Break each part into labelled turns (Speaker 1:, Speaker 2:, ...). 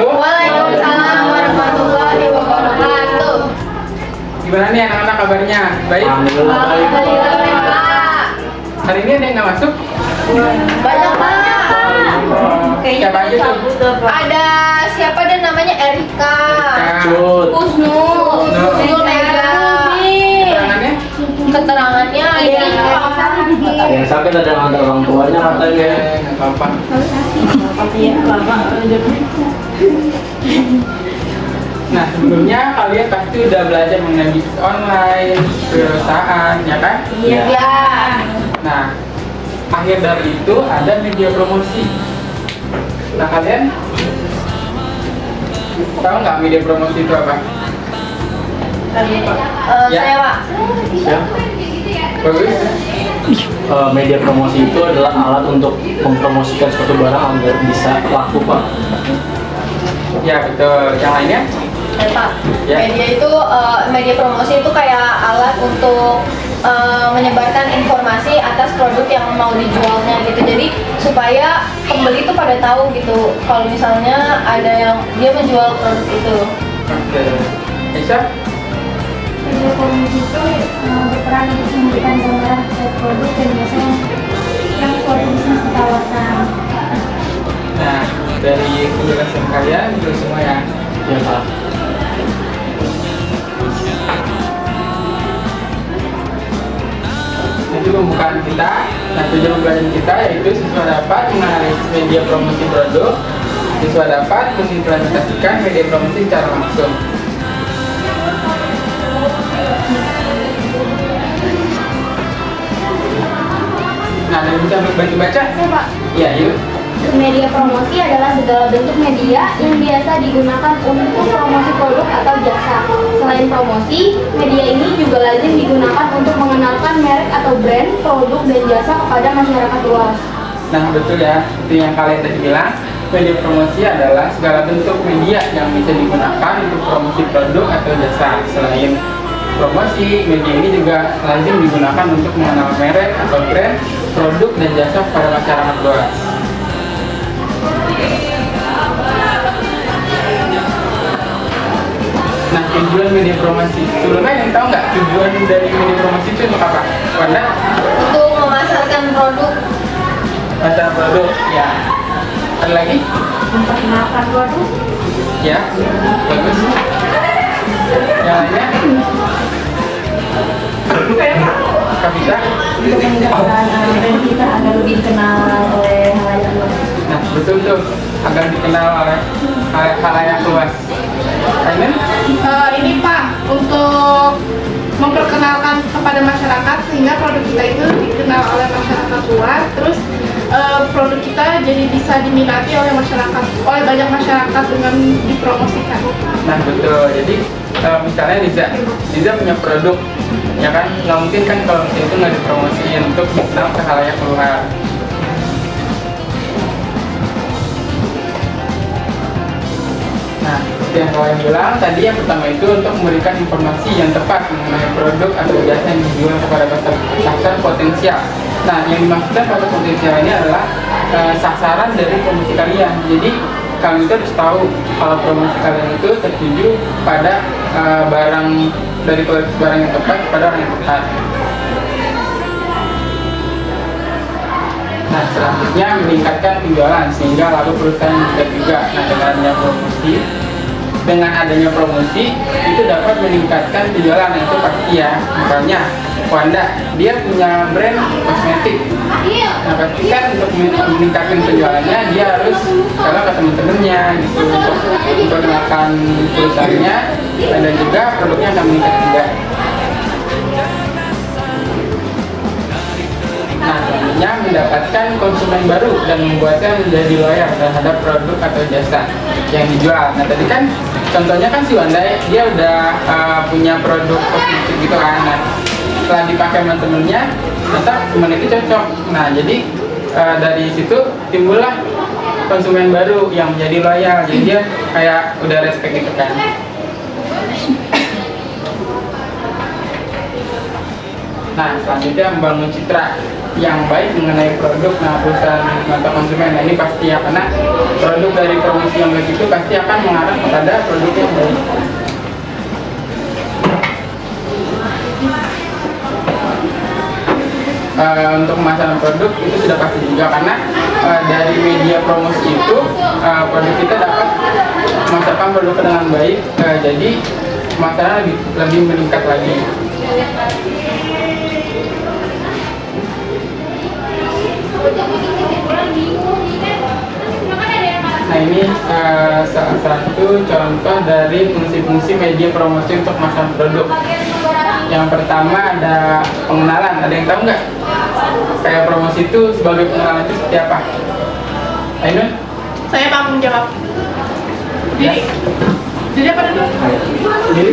Speaker 1: wabarakatuh.
Speaker 2: Waalaikumsalam warahmatullahi wabarakatuh.
Speaker 1: Gimana nih anak-anak kabarnya? Baik?
Speaker 2: Alhamdulillah baik, Pak.
Speaker 1: Hari ini ada yang nggak masuk?
Speaker 2: Banyak banget, Pak.
Speaker 1: Siapa aja tuh?
Speaker 2: Ada siapa dan namanya Erika,
Speaker 3: Cut.
Speaker 2: Husnu, Mega.
Speaker 1: Keterangannya?
Speaker 2: Keterangannya ini
Speaker 3: Yang sakit ada yang antar orang tuanya katanya.
Speaker 1: Nggak apa-apa. Nah, sebelumnya kalian pasti udah belajar mengenai bisnis online, perusahaan, ya kan?
Speaker 3: Iya.
Speaker 2: ya.
Speaker 1: Nah, akhir dari itu ada media promosi. Nah, kalian tahu nggak media promosi itu apa? Ya.
Speaker 2: Saya, Pak.
Speaker 3: Ya.
Speaker 1: Bagus.
Speaker 3: Media promosi itu adalah alat untuk mempromosikan suatu barang agar bisa laku, Pak.
Speaker 1: Ya, betul. Yang lainnya?
Speaker 2: Pak.
Speaker 1: Ya.
Speaker 2: Media promosi itu kayak alat untuk menyebarkan informasi atas produk yang mau dijualnya gitu. Jadi supaya pembeli itu pada tahu gitu kalau misalnya ada yang dia menjual produk itu.
Speaker 1: Oke. Aisyah?
Speaker 4: Media promosi itu berperan untuk memberikan gambaran terkait produk dan jasa yang suatu bisnis ditawarkan.
Speaker 1: Nah, dari penjelasan kalian itu semua ya.
Speaker 3: Ya, Pak.
Speaker 1: Itu pembukaan kita. Nah, tujuan pembelajaran kita yaitu siswa dapat menganalisis media promosi produk, siswa dapat mengimplementasikan media promosi secara langsung. Nah, dan bisa bantu baca?
Speaker 4: Saya, Pak.
Speaker 1: Ya, yuk.
Speaker 4: Media promosi adalah segala bentuk media yang biasa digunakan untuk promosi produk atau jasa. Selain promosi, media ini juga lazim digunakan untuk mengenalkan merek atau brand, produk, dan jasa kepada masyarakat luas.
Speaker 1: Nah, betul ya. Itu yang kalian tadi bilang. Media promosi adalah segala bentuk media yang bisa digunakan untuk promosi produk atau jasa. Selain promosi, media ini juga lazim digunakan untuk mengenal merek atau brand, produk, dan jasa kepada masyarakat luas. Nah, tujuan media promosi. Sebelumnya yang tahu nggak tujuan dari media promosi itu untuk apa? Wanda?
Speaker 2: Untuk memasarkan produk.
Speaker 1: Masalah produk, ya. Ada lagi?
Speaker 4: Memperkenalkan produk,
Speaker 1: Ya, bagus. Yang lainnya? Kak Fitra?
Speaker 4: untuk menjelaskan brand kita agar lebih dikenal oleh halayak luas.
Speaker 1: Nah, betul tuh. Agar dikenal oleh halayak luas. Aiman?
Speaker 5: Ini Pak, untuk memperkenalkan kepada masyarakat sehingga produk kita itu dikenal oleh masyarakat luas, terus produk kita jadi bisa diminati oleh masyarakat, oleh banyak masyarakat dengan dipromosikan.
Speaker 1: Nah, betul. Jadi, misalnya Riza punya produk, ya kan? Nggak mungkin kan kalau misalnya itu nggak dipromosiin untuk dikenal ke halayak luas. Nah, seperti yang kalian bilang tadi, yang pertama itu untuk memberikan informasi yang tepat mengenai produk atau jasa yang dijual kepada pasar potensial. Nah, yang dimaksudkan pasar potensial ini adalah sasaran dari promosi kalian. Jadi, kalian itu harus tahu kalau promosi kalian itu tertuju pada barang dari kualitas barang yang tepat kepada orang yang tepat. Nah, selanjutnya meningkatkan penjualan sehingga lalu perusahaan meningkat juga. Nah, dengan adanya promosi itu dapat meningkatkan penjualan, itu pasti ya. Misalnya Wanda, dia punya brand kosmetik. Nah, pasti kan untuk meningkatkan penjualannya dia harus jalan ke teman-temannya gitu untuk memperkenalkan perusahaannya, dan juga produknya akan meningkat juga. Nah, selanjutnya mendapatkan konsumen baru dan membuatnya menjadi loyal terhadap produk atau jasa yang dijual. Nah, tadi kan contohnya kan si Wanda, dia udah punya produk kosmetik gitu kan. Nah, setelah dipakai sama temennya, ternyata temen itu cocok. Nah, jadi dari situ timbullah konsumen baru yang menjadi loyal. Jadi dia kayak udah respect gitu kan. Nah, selanjutnya membangun citra. yang baik mengenai produk perusahaan atau konsumen. Nah, ini pasti ya, karena produk dari promosi yang baik itu pasti akan mengarah kepada produk yang baik. Untuk pemasaran produk itu sudah pasti juga, karena dari media promosi itu produk kita dapat memasarkan produk dengan baik, jadi pemasaran lebih meningkat lagi. Nah, ini salah satu contoh dari fungsi-fungsi media promosi untuk pemasaran produk. Yang pertama ada pengenalan. Ada yang tahu nggak? Kayak promosi itu sebagai pengenalan itu seperti apa? Ainun?
Speaker 5: Saya tanggung jawab. Jadi apa dulu?
Speaker 1: Jadi?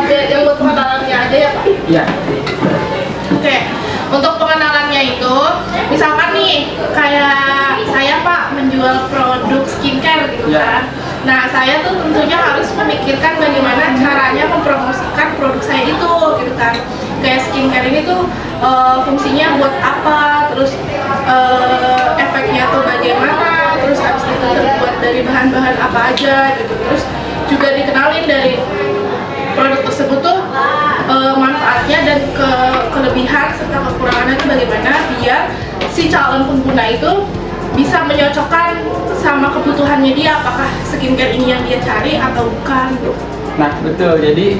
Speaker 5: Yang buat pengenalannya aja ya Pak?
Speaker 1: Iya.
Speaker 5: Oke, untuk pengenalannya itu, misalkan nih, kayak saya Pak menjual produk skincare gitu
Speaker 1: Ya.
Speaker 5: kan. Nah, saya tuh tentunya harus memikirkan bagaimana caranya mempromosikan produk saya itu gitu kan. Kayak skincare ini tuh fungsinya buat apa, terus efeknya tuh bagaimana, terus habis itu terbuat dari bahan-bahan apa aja gitu. Terus juga dikenalin dari produk tersebut tuh manfaatnya dan kelebihan serta kekurangannya itu bagaimana, biar si calon pengguna itu bisa menyocokkan sama kebutuhannya dia, apakah skincare ini yang dia cari atau bukan.
Speaker 1: Nah, betul. Jadi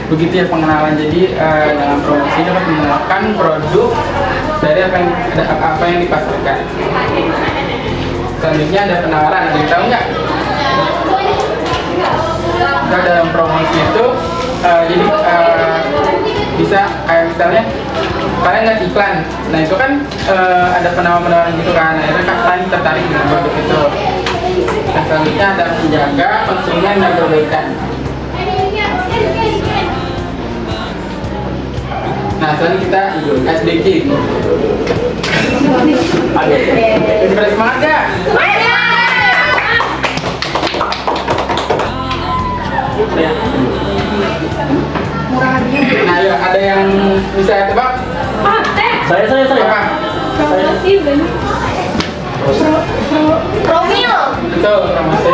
Speaker 1: begitu ya pengenalan. Jadi dengan promosi dapat mengenalkan produk dari apa yang dipasarkan. Selanjutnya ada penawaran. Ada yang tahu nggak? Nah, dalam promosi itu jadi bisa kayak misalnya kalian lihat iklan. Nah, itu kan ada penawaran gitu kan. Akhirnya kalian tertarik dengan produk itu. Nah, selanjutnya ada menjaga konsumen dan perbaikan. Nah, selanjutnya kita SDG. Oke. Jadi semangat ya? Nah, ya, ada yang bisa tebak?
Speaker 3: Saya.
Speaker 1: Apa?
Speaker 2: Promil.
Speaker 1: Betul, promosi.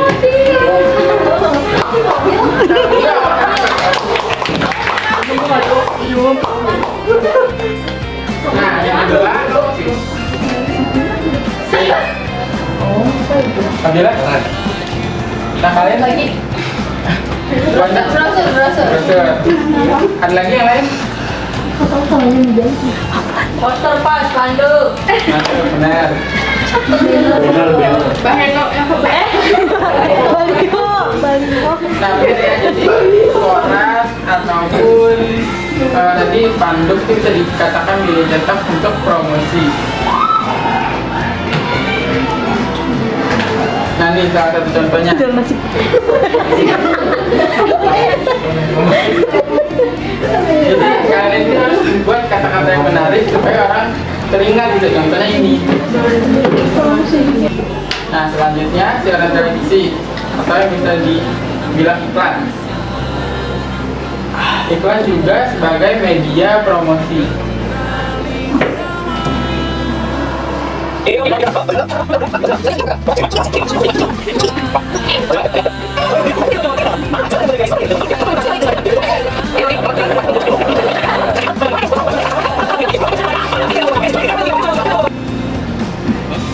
Speaker 1: Nah, yang kedua, Fadila. Nah, kalian lagi? Banyak. Brosur. Ada lagi yang lain?
Speaker 2: Poster pas, spanduk.
Speaker 1: Nah, benar.
Speaker 5: Baheno yang
Speaker 1: Nah, beda ya, jadi koran ataupun tadi spanduk itu bisa dikatakan dicetak untuk promosi. Nah, ini salah satu contohnya. Jadi kalian itu harus membuat kata-kata yang menarik supaya orang teringat gitu. Contohnya ini. Nah, selanjutnya siaran televisi atau yang bisa dibilang iklan. Iklan juga sebagai media promosi.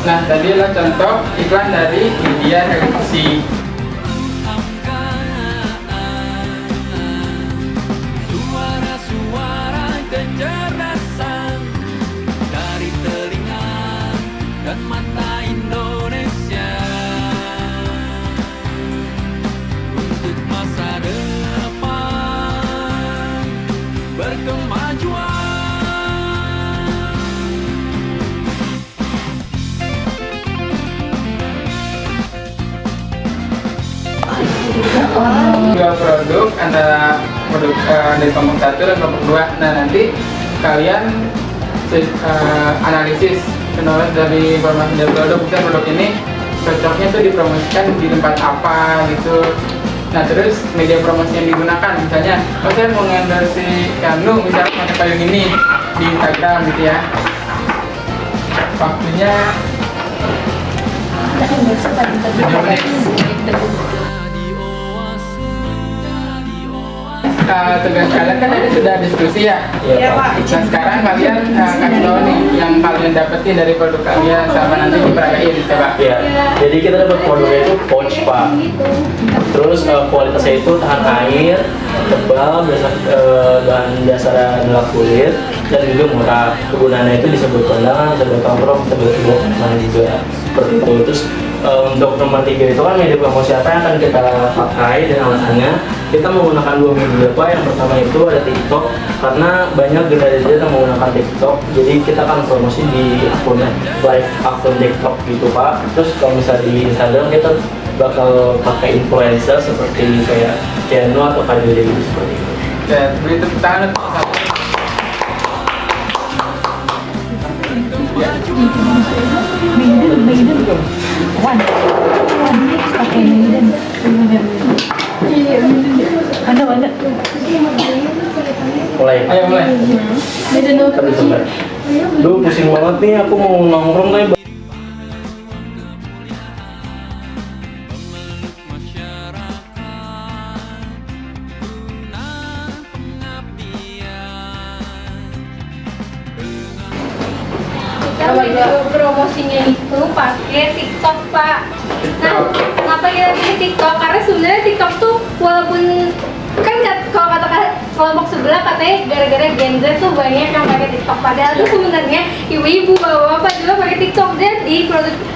Speaker 1: Nah, tadi adalah contoh iklan dari media televisi.
Speaker 6: Suara-suara kecerdasan dari telinga dan mata Indonesia untuk masa depan berkemajuan.
Speaker 1: Dua produk antara produk dari kelompok 1 dan kelompok 2. Nah, nanti kalian analisis menurut dari informasi dari produk, misalnya produk ini cocoknya tuh dipromosikan di tempat apa gitu. Nah, terus media promosi yang digunakan, misalnya saya mau endorse Kanu misalnya pakai payung ini, di Instagram gitu ya. Waktunya 7 menit. Tugas kalian kan tadi sudah diskusi ya.
Speaker 3: Iya,
Speaker 5: Pak.
Speaker 1: Nah sekarang kalian kasih tahu nih yang kalian dapetin dari produk kalian sama nanti diperagain, coba.
Speaker 3: Ya, jadi kita dapat produknya itu pouch Pak. Terus kualitasnya itu tahan air, tebal, bahan dasar adalah kulit, dan juga murah. Kegunaannya itu bisa buat kondangan, bisa buat tongkrong, bisa buat kemana juga. Seperti itu. Terus untuk nomor 3 itu kan media promosi apa yang akan kita pakai dan alasannya kita menggunakan 2 media Pak. Yang pertama itu ada TikTok, karena banyak generasi yang menggunakan TikTok, jadi kita akan promosi di live akun TikTok gitu Pak. Terus kalau misalnya di Instagram kita bakal pakai influencer seperti kayak Channel atau Kadiri gitu, seperti itu.
Speaker 1: Oke, beri tepuk tangan untuk satu.
Speaker 3: Mulai.
Speaker 1: Ayo mulai.
Speaker 3: Tapi sebentar. Duh, pusing banget nih, aku mau nongkrong tapi
Speaker 2: Kita video promosinya itu pakai TikTok, Pak. Nah, kenapa kita pilih TikTok? Karena sebenarnya TikTok tuh walaupun kan kalau kata kelompok sebelah katanya gara-gara Gen Z tuh banyak yang pakai TikTok, padahal tuh sebenarnya ibu-ibu, bapak-bapak juga pakai TikTok. Jadi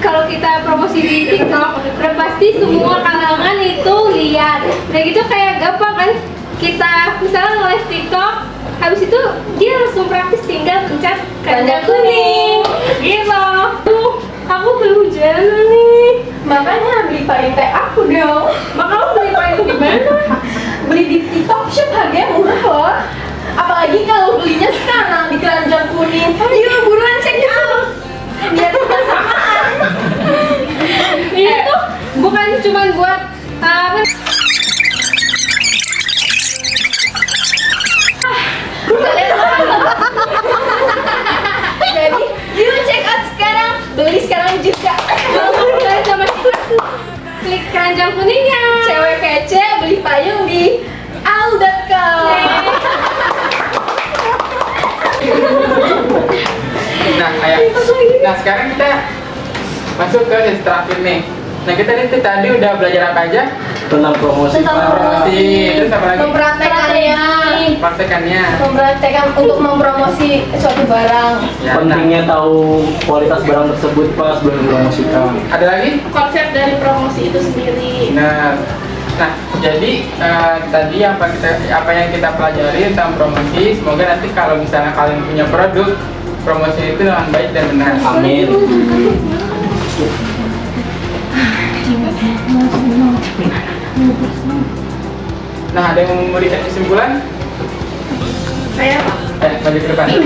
Speaker 2: kalau kita promosi di TikTok, udah pasti semua kalangan itu lihat. Udah gitu kayak gampang kan, kita misalnya nge-live TikTok, habis itu dia langsung praktis tinggal pencet keranjang kuning gitu. Aku belum jalan nih, makanya beli payung teh aku dong. Makanya beli payung di mana? Beli di TikTok Shop, harganya murah loh. Apalagi kalau belinya sekarang di keranjang kuning. Iya, buruan check out. Dia tuh kesamaan. Ini tuh bukan cuma buat apa? Jadi, yuk check out sekarang, beli sekarang juga. Kalau mau beli sama kita, klik keranjang kuningnya. Cewek kece beli payung di al.com.
Speaker 1: Nah, nah sekarang kita masuk ke sesi terakhir nih. Nah kita tadi udah belajar apa aja?
Speaker 3: tentang promosi.
Speaker 1: Terus apa lagi? Praktekannya.
Speaker 2: Mempraktekkan untuk mempromosi suatu barang.
Speaker 1: Ya,
Speaker 3: Pentingnya tahu kualitas barang tersebut Pak sebelum dipromosikan.
Speaker 1: ada lagi?
Speaker 5: Konsep dari promosi itu sendiri.
Speaker 1: Nah, jadi tadi apa yang kita pelajari tentang promosi, semoga nanti kalau misalnya kalian punya produk, promosi itu dengan baik dan benar.
Speaker 3: Amin.
Speaker 1: Nah, ada yang mau memberikan kesimpulan?
Speaker 5: Saya
Speaker 1: Maju ke depan. Nah,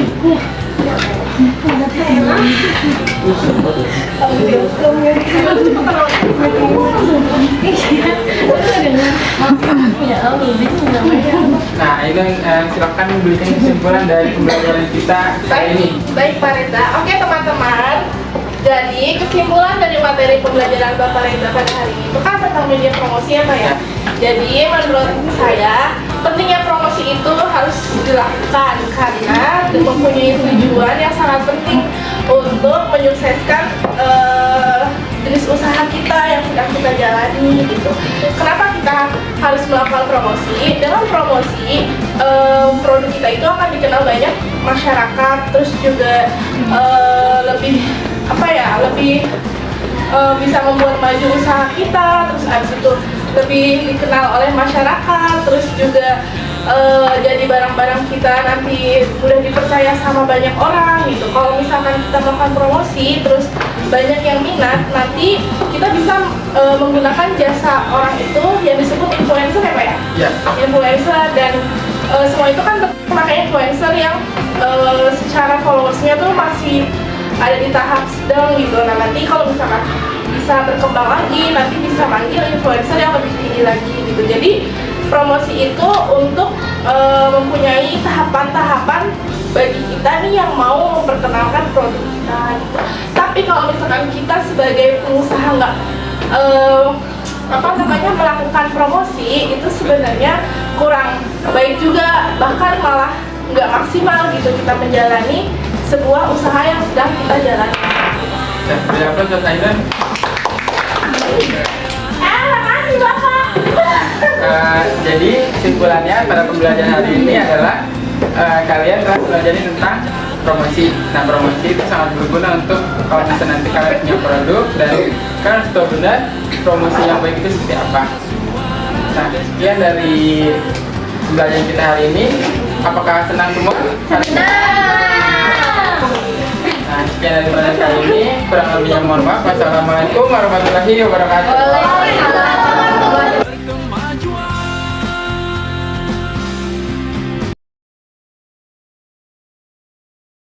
Speaker 1: ini silakan memberikan kesimpulan dari pembelajaran kita kali ini.
Speaker 5: Baik Pak Reza. Oke teman-teman. Jadi kesimpulan dari materi pembelajaran Bapak Reza pada hari ini itu kan tentang media promosi ya Pak ya. Jadi menurut saya pentingnya promosi itu harus dilakukan karena mempunyai tujuan yang sangat penting untuk menyukseskan jenis usaha kita yang sedang kita jalani gitu. Kenapa kita harus melakukan promosi? Dengan promosi produk kita itu akan dikenal banyak masyarakat, terus juga lebih bisa membuat maju usaha kita, terus abis itu lebih dikenal oleh masyarakat, terus juga jadi barang-barang kita nanti udah dipercaya sama banyak orang gitu. Kalau misalkan kita melakukan promosi terus banyak yang minat, nanti kita bisa menggunakan jasa orang itu yang disebut influencer ya Pak ya?
Speaker 1: Ya.
Speaker 5: Influencer, dan semua itu kan pakai influencer yang secara followersnya tuh masih ada di tahap sedang gitu. Nah nanti kalau misalkan bisa berkembang lagi, nanti bisa manggil influencer yang lebih tinggi lagi gitu. Jadi promosi itu untuk mempunyai tahapan-tahapan bagi kita nih yang mau memperkenalkan produk kita gitu. Tapi kalau misalkan kita sebagai pengusaha nggak melakukan promosi, itu sebenarnya kurang baik juga, bahkan malah nggak maksimal gitu kita menjalani sebuah usaha yang sedang kita jalani.
Speaker 1: Dan beri aplaus buat Aidan.
Speaker 5: Makasih Bapak.
Speaker 1: Jadi kesimpulannya pada pembelajaran hari ini adalah kalian telah belajar tentang promosi. Nah, promosi itu sangat berguna untuk kalau misalnya nanti kalian punya produk dan kalian harus tahu benar promosi yang baik itu seperti apa. Nah, sekian dari pembelajaran kita hari ini. Apakah senang semua? Nah, sekian dari pembelajaran kali ini. Kurang lebihnya mohon maaf. Wassalamualaikum warahmatullahi wabarakatuh.